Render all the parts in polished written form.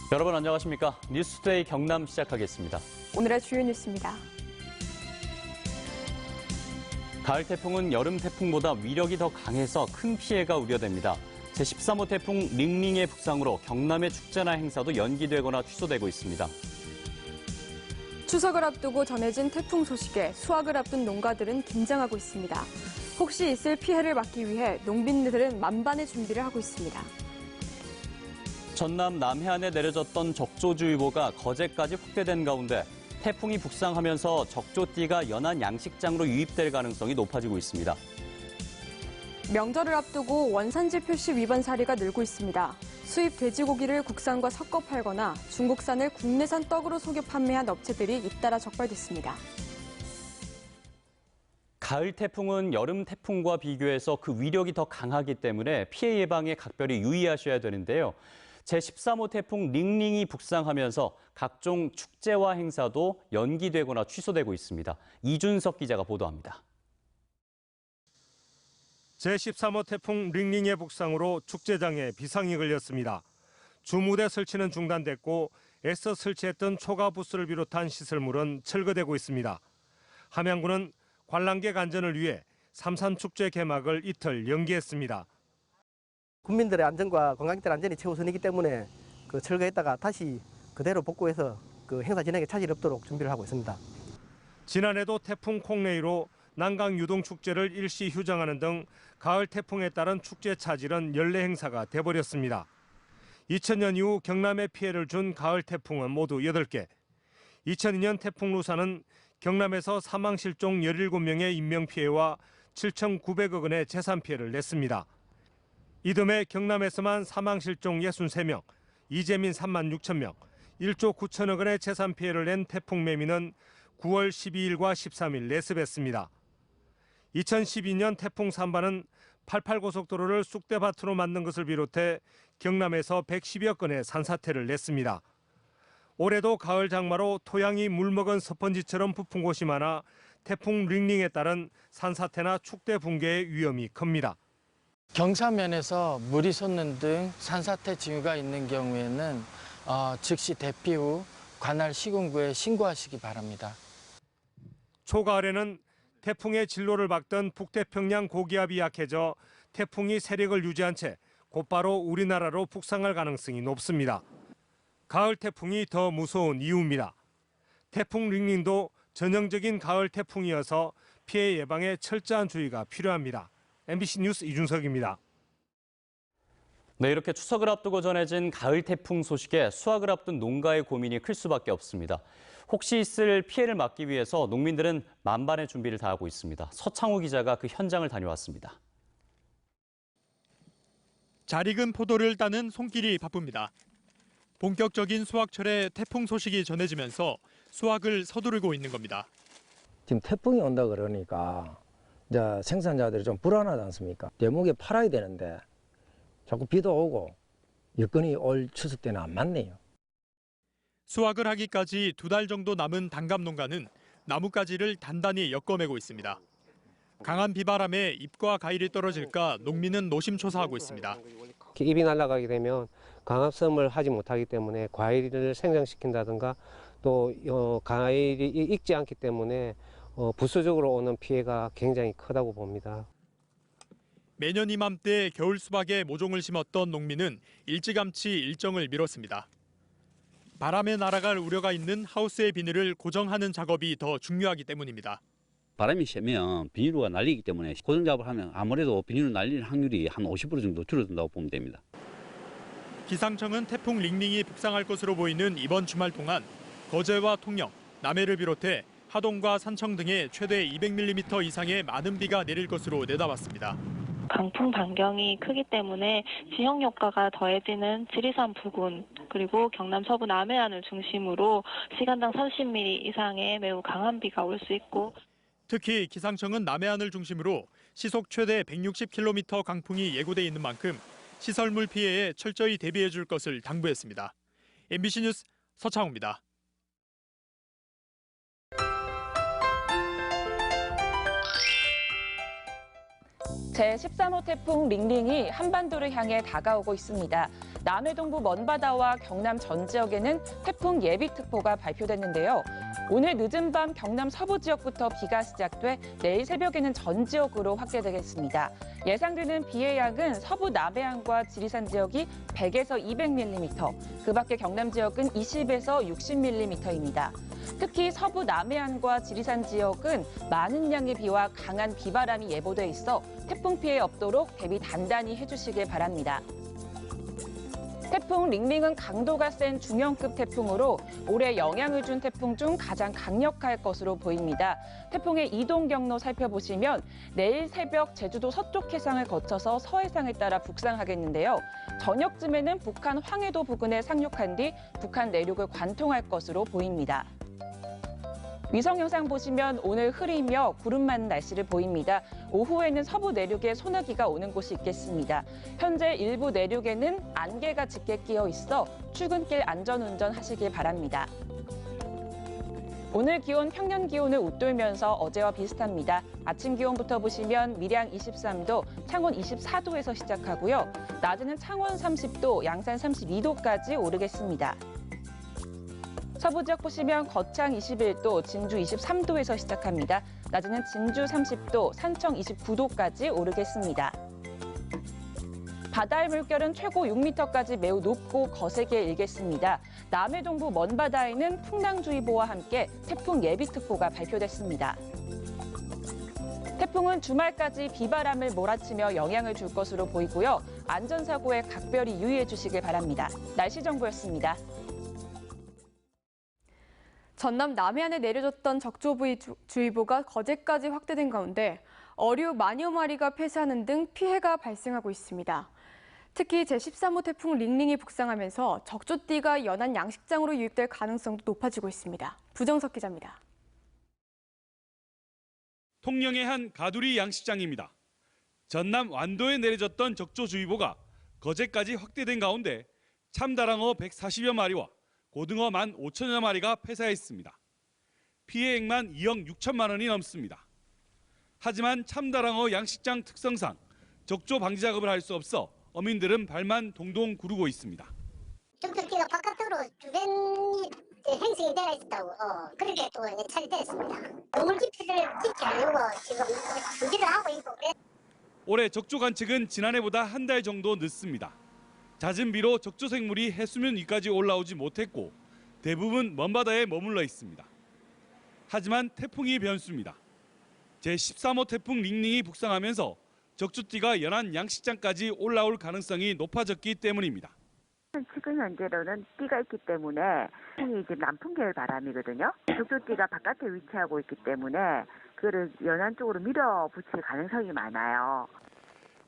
여러분 안녕하십니까? 뉴스투데이 경남 시작하겠습니다. 오늘의 주요 뉴스입니다. 가을 태풍은 여름 태풍보다 위력이 더 강해서 큰 피해가 우려됩니다. 제13호 태풍 링링의 북상으로 경남의 축제나 행사도 연기되거나 취소되고 있습니다. 추석을 앞두고 전해진 태풍 소식에 수확을 앞둔 농가들은 긴장하고 있습니다. 혹시 있을 피해를 막기 위해 농민들은 만반의 준비를 하고 있습니다. 전남 남해안에 내려졌던 적조주의보가 거제까지 확대된 가운데 태풍이 북상하면서 적조띠가 연안 양식장으로 유입될 가능성이 높아지고 있습니다. 명절을 앞두고 원산지 표시 위반 사례가 늘고 있습니다. 수입 돼지고기를 국산과 섞어 팔거나 중국산을 국내산 떡으로 속여 판매한 업체들이 잇따라 적발됐습니다. 가을 태풍은 여름 태풍과 비교해서 그 위력이 더 강하기 때문에 피해 예방에 각별히 유의하셔야 되는데요. 제13호 태풍 링링이 북상하면서 각종 축제와 행사도 연기되거나 취소되고 있습니다. 이준석 기자가 보도합니다. 제13호 태풍 링링의 북상으로 축제장에 비상이 걸렸습니다. 주무대 설치는 중단됐고 애써 설치했던 초가 부스를 비롯한 시설물은 철거되고 있습니다. 함양군은 관람객 안전을 위해 삼산축제 개막을 이틀 연기했습니다. 국민들의 안전과 관광객들 안전이 최우선이기 때문에 철거했다가 다시 그대로 복구해서 행사 진행에 차질이 없도록 준비를 하고 있습니다. 지난해도 태풍 콩레이로 난강 유동축제를 일시 휴장하는 등 가을 태풍에 따른 축제 차질은 연례 행사가 돼버렸습니다. 2000년 이후 경남에 피해를 준 가을 태풍은 모두 8개. 2002년 태풍 루사는 경남에서 사망 실종 17명의 인명피해와 7,900억 원의 재산 피해를 냈습니다. 이듬해 경남에서만 사망 실종 63명, 이재민 3만 6천 명, 1조 9천억 원의 재산 피해를 낸 태풍 매미는 9월 12일과 13일 내습했습니다. 2012년 태풍 산바는 88고속도로를 쑥대밭으로 만든 것을 비롯해 경남에서 110여 건의 산사태를 냈습니다. 올해도 가을 장마로 토양이 물먹은 스펀지처럼 부푼 곳이 많아 태풍 링링에 따른 산사태나 축대 붕괴의 위험이 큽니다. 경사면에서 물이 솟는 등 산사태 징후가 있는 경우에는 즉시 대피 후 관할 시군구에 신고하시기 바랍니다. 초가을에는 태풍의 진로를 막던 북태평양 고기압이 약해져 태풍이 세력을 유지한 채 곧바로 우리나라로 북상할 가능성이 높습니다. 가을 태풍이 더 무서운 이유입니다. 태풍 링링도 전형적인 가을 태풍이어서 피해 예방에 철저한 주의가 필요합니다. MBC 뉴스 이준석입니다. 네, 이렇게 추석을 앞두고 전해진 가을 태풍 소식에 수확을 앞둔 농가의 고민이 클 수밖에 없습니다. 혹시 있을 피해를 막기 위해서 농민들은 만반의 준비를 다하고 있습니다. 서창우 기자가 그 현장을 다녀왔습니다. 잘 익은 포도를 따는 손길이 바쁩니다. 본격적인 수확철에 태풍 소식이 전해지면서 수확을 서두르고 있는 겁니다. 지금 태풍이 온다 그러니까 이제 생산자들이 좀 불안하지 않습니까? 대목에 팔아야 되는데 자꾸 비도 오고 여건이 올 추석 때는 안 맞네요. 수확을 하기까지 2달 정도 남은 단감 농가는 나뭇가지를 단단히 엮어매고 있습니다. 강한 비바람에 잎과 가일이 떨어질까 농민은 노심초사하고 있습니다. 잎이 날아가게 되면 광합성을 하지 못하기 때문에 과일을 생장시킨다든가 또 과일이 익지 않기 때문에 부수적으로 오는 피해가 굉장히 크다고 봅니다. 매년 이맘때 겨울 수박에 모종을 심었던 농민은 일찌감치 일정을 미뤘습니다. 바람에 날아갈 우려가 있는 하우스의 비닐을 고정하는 작업이 더 중요하기 때문입니다. 바람이 세면 비닐로가 날리기 때문에 고정 작업을 하면 아무래도 비닐로 날릴 확률이 한 50% 정도 줄어든다고 보면 됩니다. 기상청은 태풍 링링이 북상할 것으로 보이는 이번 주말 동안 거제와 통영, 남해를 비롯해 하동과 산청 등에 최대 200mm 이상의 많은 비가 내릴 것으로 내다봤습니다. 강풍 반경이 크기 때문에 지형 효과가 더해지는 지리산 부근 그리고 경남 서부 남해안을 중심으로 시간당 30mm 이상의 매우 강한 비가 올 수 있고 특히 기상청은 남해안을 중심으로 시속 최대 160km 강풍이 예고돼 있는 만큼 시설물 피해에 철저히 대비해 줄 것을 당부했습니다. MBC 뉴스 서창우입니다. 제13호 태풍 링링이 한반도를 향해 다가오고 있습니다. 남해동부 먼바다와 경남 전 지역에는 태풍 예비특보가 발표됐는데요. 오늘 늦은 밤 경남 서부 지역부터 비가 시작돼 내일 새벽에는 전 지역으로 확대되겠습니다. 예상되는 비의 양은 서부 남해안과 지리산 지역이 100에서 200mm, 그 밖에 경남 지역은 20에서 60mm입니다. 특히 서부 남해안과 지리산 지역은 많은 양의 비와 강한 비바람이 예보돼 있어 태풍 피해 없도록 대비 단단히 해주시길 바랍니다. 태풍 링링은 강도가 센 중형급 태풍으로 올해 영향을 준 태풍 중 가장 강력할 것으로 보입니다. 태풍의 이동 경로 살펴보시면 내일 새벽 제주도 서쪽 해상을 거쳐서 서해상을 따라 북상하겠는데요. 저녁쯤에는 북한 황해도 부근에 상륙한 뒤 북한 내륙을 관통할 것으로 보입니다. 위성 영상 보시면 오늘 흐리며 구름 많은 날씨를 보입니다. 오후에는 서부 내륙에 소나기가 오는 곳이 있겠습니다. 현재 일부 내륙에는 안개가 짙게 끼어 있어 출근길 안전운전 하시길 바랍니다. 오늘 기온 평년 기온을 웃돌면서 어제와 비슷합니다. 아침 기온부터 보시면 밀양 23도, 창원 24도에서 시작하고요. 낮에는 창원 30도, 양산 32도까지 오르겠습니다. 서부 지역 보시면 거창 21도, 진주 23도에서 시작합니다. 낮에는 진주 30도, 산청 29도까지 오르겠습니다. 바다의 물결은 최고 6m까지 매우 높고 거세게 일겠습니다. 남해 동부 먼바다에는 풍랑주의보와 함께 태풍 예비특보가 발표됐습니다. 태풍은 주말까지 비바람을 몰아치며 영향을 줄 것으로 보이고요. 안전사고에 각별히 유의해 주시길 바랍니다. 날씨 정보였습니다. 전남 남해안에 내려졌던 적조주의보가 거제까지 확대된 가운데 어류 만여 마리가 폐사하는 등 피해가 발생하고 있습니다. 특히 제13호 태풍 링링이 북상하면서 적조띠가 연안 양식장으로 유입될 가능성도 높아지고 있습니다. 부정석 기자입니다. 통영의 한 가두리 양식장입니다. 전남 완도에 내려졌던 적조주의보가 거제까지 확대된 가운데 참다랑어 140여 마리와 고등어 15,000여 마리가 폐사했습니다. 피해액만 2억 6천만 원이 넘습니다. 하지만 참다랑어 양식장 특성상 적조 방지 작업을 할 수 없어 어민들은 발만 동동 구르고 있습니다. 적조띠가 바깥으로 주변이 행성이 되어 있다고 그렇게 또 예찰이 됐습니다. 물 깊이를 지키려고 지금 준비를 하고 있고 그래. 올해 적조 관측은 지난해보다 한 달 정도 늦습니다. 잦은 비로 적조 생물이 해수면 위까지 올라오지 못했고 대부분 먼바다에 머물러 있습니다. 하지만 태풍이 변수입니다. 제13호 태풍 링링이 북상하면서 적조띠가 연안 양식장까지 올라올 가능성이 높아졌기 때문입니다. 지금 현재로는 띠가 있기 때문에 태풍이 지금 남풍 계열 바람이거든요. 적조띠가 바깥에 위치하고 있기 때문에 그를 연안 쪽으로 밀어붙일 가능성이 많아요.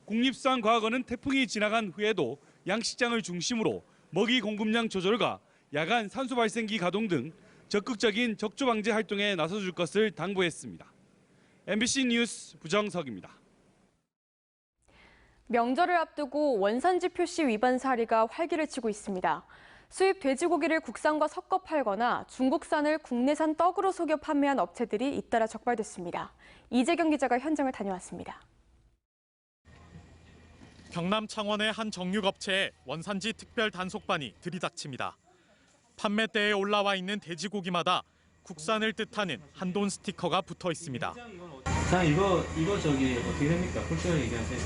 국립수산과학원은 태풍이 지나간 후에도 양식장을 중심으로 먹이 공급량 조절과 야간 산소 발생기 가동 등 적극적인 적조 방지 활동에 나서줄 것을 당부했습니다. MBC 뉴스 부정석입니다. 명절을 앞두고 원산지 표시 위반 사례가 활기를 치고 있습니다. 수입 돼지고기를 국산과 섞어 팔거나 중국산을 국내산 떡으로 속여 판매한 업체들이 잇따라 적발됐습니다. 이재경 기자가 현장을 다녀왔습니다. 경남 창원의 한 정육업체에 원산지 특별 단속반이 들이닥칩니다. 판매대에 올라와 있는 돼지고기마다 국산을 뜻하는 한돈 스티커가 붙어 있습니다. 자, 이거 저기 어떻게 됩니까? 솔직하게 얘기하세요.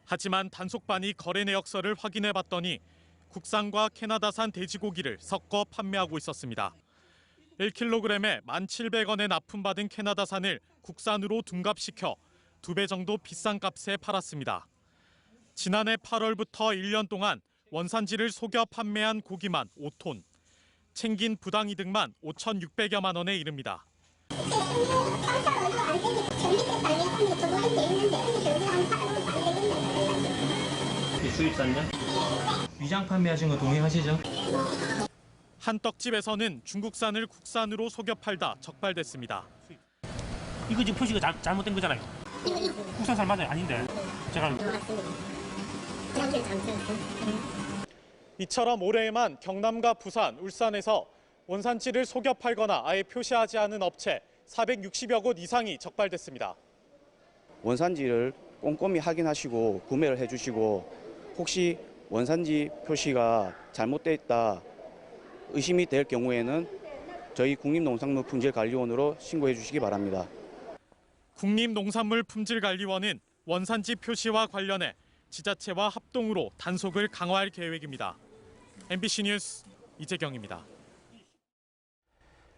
하지만 단속반이 거래 내역서를 확인해 봤더니 국산과 캐나다산 돼지고기를 섞어 판매하고 있었습니다. 1kg에 1,700원에 납품받은 캐나다산을 국산으로 둔갑시켜 2배 정도 비싼 값에 팔았습니다. 지난해 8월부터 1년 동안 원산지를 속여 판매한 고기만 5톤, 챙긴 부당이득만 5,600여만 원에 이릅니다. 수입산요? 위장 판매하신 거 동의하시죠? 한 떡집에서는 중국산을 국산으로 속여 팔다 적발됐습니다. 이거 지금 표시가 잘못된 거잖아요. 국산산 맞아요? 아닌데. 제가 이처럼 올해에만 경남과 부산, 울산에서 원산지를 속여 팔거나 아예 표시하지 않은 업체 460여 곳 이상이 적발됐습니다. 원산지를 꼼꼼히 확인하시고 구매를 해주시고 혹시 원산지 표시가 잘못되어 있다 의심이 될 경우에는 저희 국립농산물품질관리원으로 신고해 주시기 바랍니다. 국립농산물품질관리원은 원산지 표시와 관련해 지자체와 합동으로 단속을 강화할 계획입니다. MBC 뉴스 이재경입니다.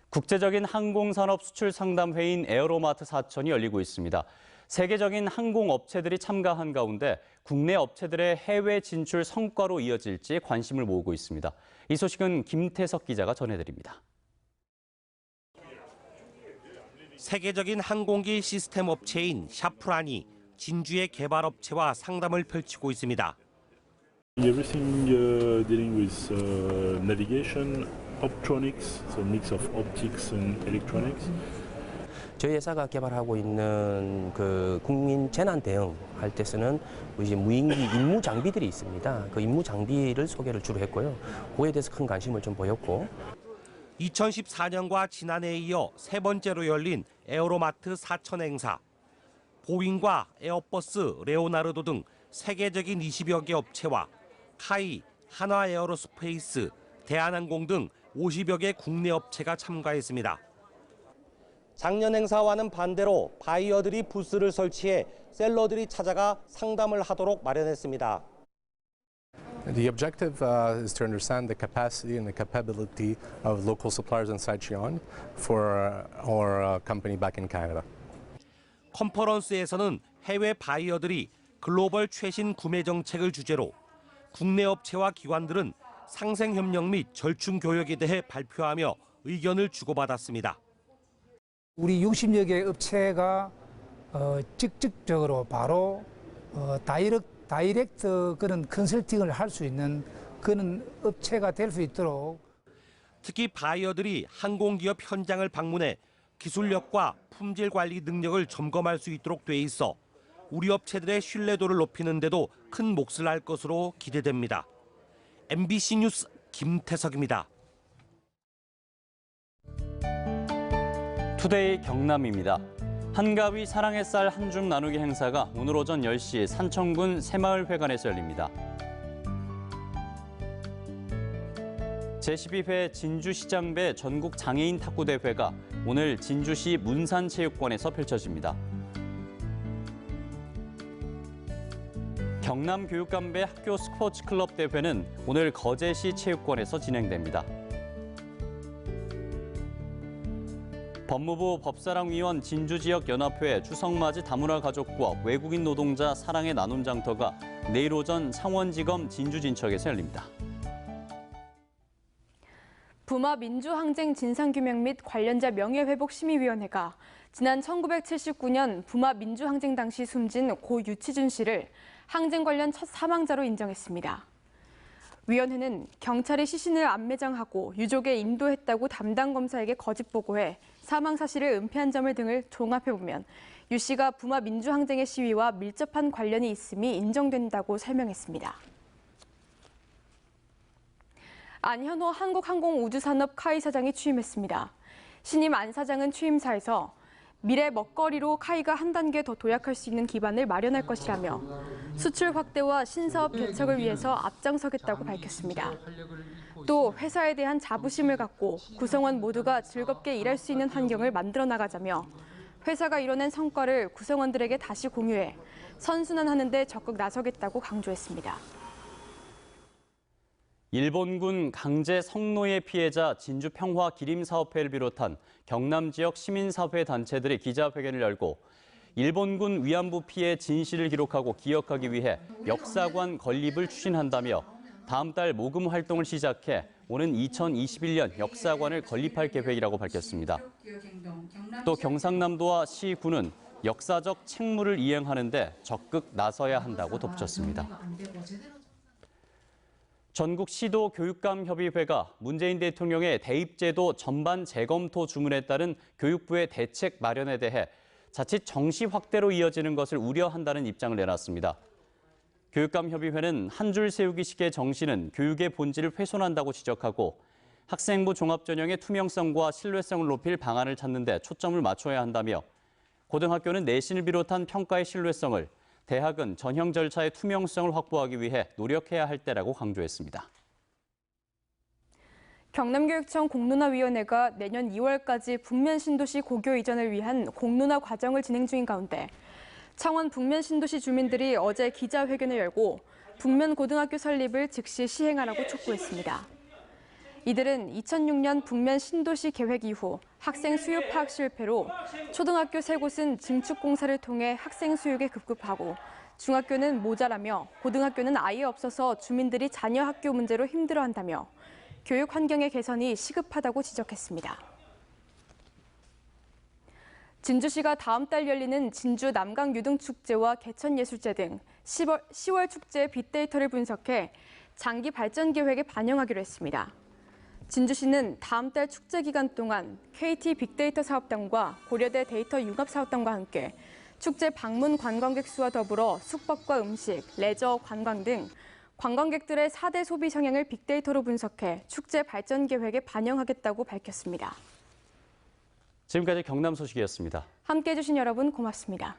국제적인 항공산업 수출 상담회의인 에어로마트 사천이 열리고 있습니다. 세계적인 항공업체들이 참가한 가운데 국내 업체들의 해외 진출 성과로 이어질지 관심을 모으고 있습니다. 이 소식은 김태석 기자가 전해드립니다. 세계적인 항공기 시스템 업체인 샤프란이 진주의 개발업체와 상담을 펼치고 있습니다. Everything dealing with navigation, optronics, so mix of optics and electronics. 저희 회사가 개발하고 있는 그 국민 재난 대응할 때 쓰는 이제 무인기 임무 장비들이 있습니다. 그 임무 장비를 소개를 주로 했고요. 그에 대해서 큰 관심을 좀 보였고. 2014년과 지난해에 이어 세 번째로 열린 에어로마트 사천 행사. 보잉과 에어버스, 레오나르도 등 세계적인 20여 개 업체와 카이, 한화에어로스페이스, 대한항공 등 50여 개 국내 업체가 참가했습니다. 작년 행사와는 반대로 바이어들이 부스를 설치해 셀러들이 찾아가 상담을 하도록 마련했습니다. The objective is to understand the capacity and the capability of local suppliers inside Xi'an for our company back in Canada. 컨퍼런스에서는 해외 바이어들이 글로벌 최신 구매 정책을 주제로 국내 업체와 기관들은 상생협력 및 절충 교역에 대해 발표하며 의견을 주고받았습니다. 우리 60여 개 업체가 직접적으로 바로 다이렉트 그런 컨설팅을 할 수 있는 그런 업체가 될 수 있도록 특히 바이어들이 항공기업 현장을 방문해 기술력과 품질 관리 능력을 점검할 수 있도록 돼 있어 우리 업체들의 신뢰도를 높이는 데도 큰 몫을 할 것으로 기대됩니다. MBC 뉴스 김태석입니다. 투데이 경남입니다. 한가위 사랑의 쌀 한 줌 나누기 행사가 오늘 오전 10시 산청군 새마을회관에서 열립니다. 제12회 진주시장배 전국 장애인 탁구대회가 오늘 진주시 문산체육관에서 펼쳐집니다. 경남교육감배 학교 스포츠클럽 대회는 오늘 거제시 체육관에서 진행됩니다. 법무부 법사랑위원 진주지역연합회 추석맞이 다문화 가족과 외국인 노동자 사랑의 나눔 장터가 내일 오전 창원지검 진주진척에서 열립니다. 부마 민주항쟁 진상규명 및 관련자 명예회복심의위원회가 지난 1979년 부마 민주항쟁 당시 숨진 고 유치준 씨를 항쟁 관련 첫 사망자로 인정했습니다. 위원회는 경찰이 시신을 안매장하고 유족에 인도했다고 담당 검사에게 거짓 보고해 사망 사실을 은폐한 점을 등을 종합해보면 유 씨가 부마 민주항쟁의 시위와 밀접한 관련이 있음이 인정된다고 설명했습니다. 안현호 한국항공우주산업 카이 사장이 취임했습니다. 신임 안 사장은 취임사에서 미래 먹거리로 카이가 한 단계 더 도약할 수 있는 기반을 마련할 것이라며 수출 확대와 신사업 개척을 위해서 앞장서겠다고 밝혔습니다. 또 회사에 대한 자부심을 갖고 구성원 모두가 즐겁게 일할 수 있는 환경을 만들어 나가자며 회사가 이뤄낸 성과를 구성원들에게 다시 공유해 선순환하는 데 적극 나서겠다고 강조했습니다. 일본군 강제 성노예 피해자 진주평화기림사업회를 비롯한 경남 지역 시민사회 단체들이 기자회견을 열고 일본군 위안부 피해 진실을 기록하고 기억하기 위해 역사관 건립을 추진한다며 다음 달 모금 활동을 시작해 오는 2021년 역사관을 건립할 계획이라고 밝혔습니다. 또 경상남도와 시군은 역사적 책무를 이행하는 데 적극 나서야 한다고 덧붙였습니다. 전국 시도 교육감협의회가 문재인 대통령의 대입제도 전반 재검토 주문에 따른 교육부의 대책 마련에 대해 자칫 정시 확대로 이어지는 것을 우려한다는 입장을 내놨습니다. 교육감협의회는 한 줄 세우기식의 정시는 교육의 본질을 훼손한다고 지적하고 학생부 종합전형의 투명성과 신뢰성을 높일 방안을 찾는 데 초점을 맞춰야 한다며 고등학교는 내신을 비롯한 평가의 신뢰성을, 대학은 전형 절차의 투명성을 확보하기 위해 노력해야 할 때라고 강조했습니다. 경남교육청 공론화위원회가 내년 2월까지 북면 신도시 고교 이전을 위한 공론화 과정을 진행 중인 가운데 창원 북면 신도시 주민들이 어제 기자회견을 열고 북면 고등학교 설립을 즉시 시행하라고 촉구했습니다. 이들은 2006년 북면 신도시 계획 이후 학생 수육 파악 실패로 초등학교 3곳은 증축 공사를 통해 학생 수육에 급급하고 중학교는 모자라며 고등학교는 아예 없어서 주민들이 자녀 학교 문제로 힘들어한다며 교육 환경의 개선이 시급하다고 지적했습니다. 진주시가 다음 달 열리는 진주 남강유등축제와 개천예술제 등 10월 축제 빅데이터를 분석해 장기 발전 계획에 반영하기로 했습니다. 진주시는 다음 달 축제 기간 동안 KT 빅데이터 사업단과 고려대 데이터 융합 사업단과 함께 축제 방문 관광객 수와 더불어 숙박과 음식, 레저, 관광 등 관광객들의 4대 소비 성향을 빅데이터로 분석해 축제 발전 계획에 반영하겠다고 밝혔습니다. 지금까지 경남 소식이었습니다. 함께해 주신 여러분 고맙습니다.